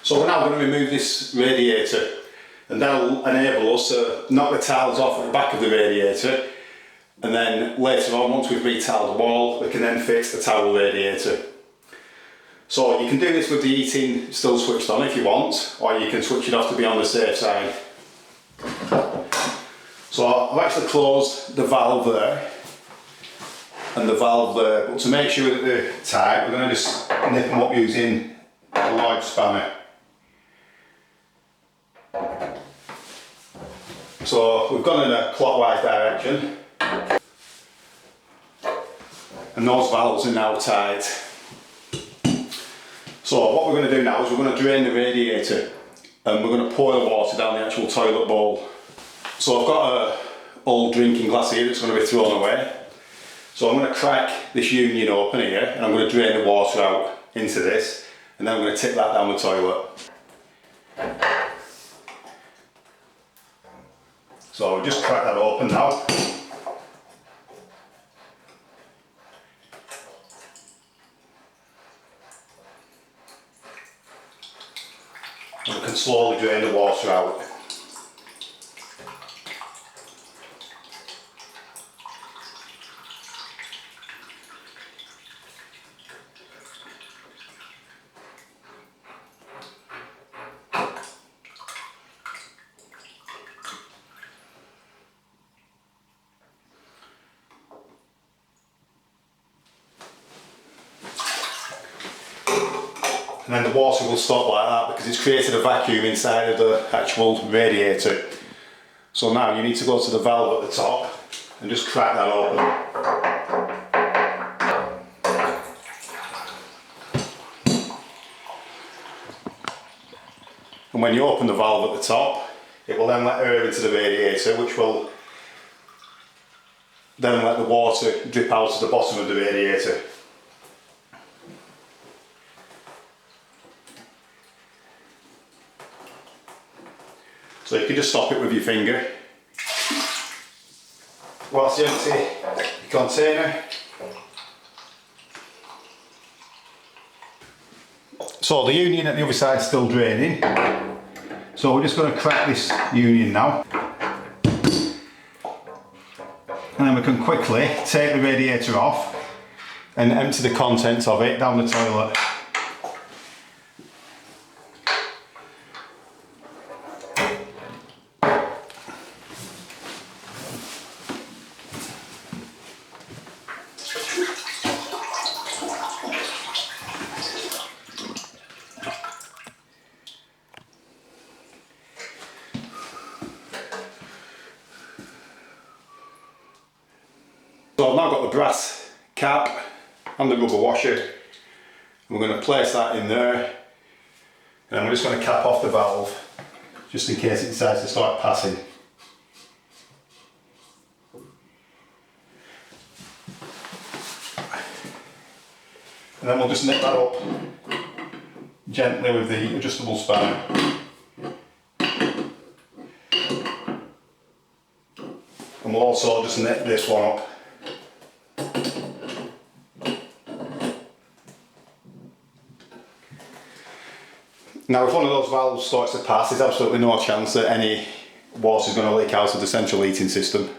So we're now going to remove this radiator, and that'll enable us to knock the tiles off at the back of the radiator, and then later on, once we've retiled the wall, we can then fit the towel radiator. So you can do this with the heating still switched on if you want, or you can switch it off to be on the safe side. So I've actually closed the valve there and the valve there, but to make sure that they're tight, we're going to just nip them up using a large spanner. So we've gone in a clockwise direction, and those valves are now tight. So what we're going to do now is we're going to drain the radiator, and we're going to pour the water down the actual toilet bowl. So I've got an old drinking glass here that's going to be thrown away. So I'm going to crack this union open here, and I'm going to drain the water out into this, and then I'm going to tip that down the toilet. So I'll just crack that open now. And we can slowly drain the water out. And then the water will stop like that because it's created a vacuum inside of the actual radiator. So now you need to go to the valve at the top and just crack that open. And when you open the valve at the top, it will then let air into the radiator, which will then let the water drip out to the bottom of the radiator. So you can just stop it with your finger whilst you empty your container. So the union at the other side is still draining. So we're just going to crack this union now. And then we can quickly take the radiator off and empty the contents of it down the toilet. So I've now got the brass cap and the rubber washer. We're going to place that in there, and then we're just going to cap off the valve just in case it decides to start passing. And then we'll just nip that up gently with the adjustable spanner. And we'll also just nip this one up. Now if one of those valves starts to pass, there's absolutely no chance that any water is going to leak out of the central heating system.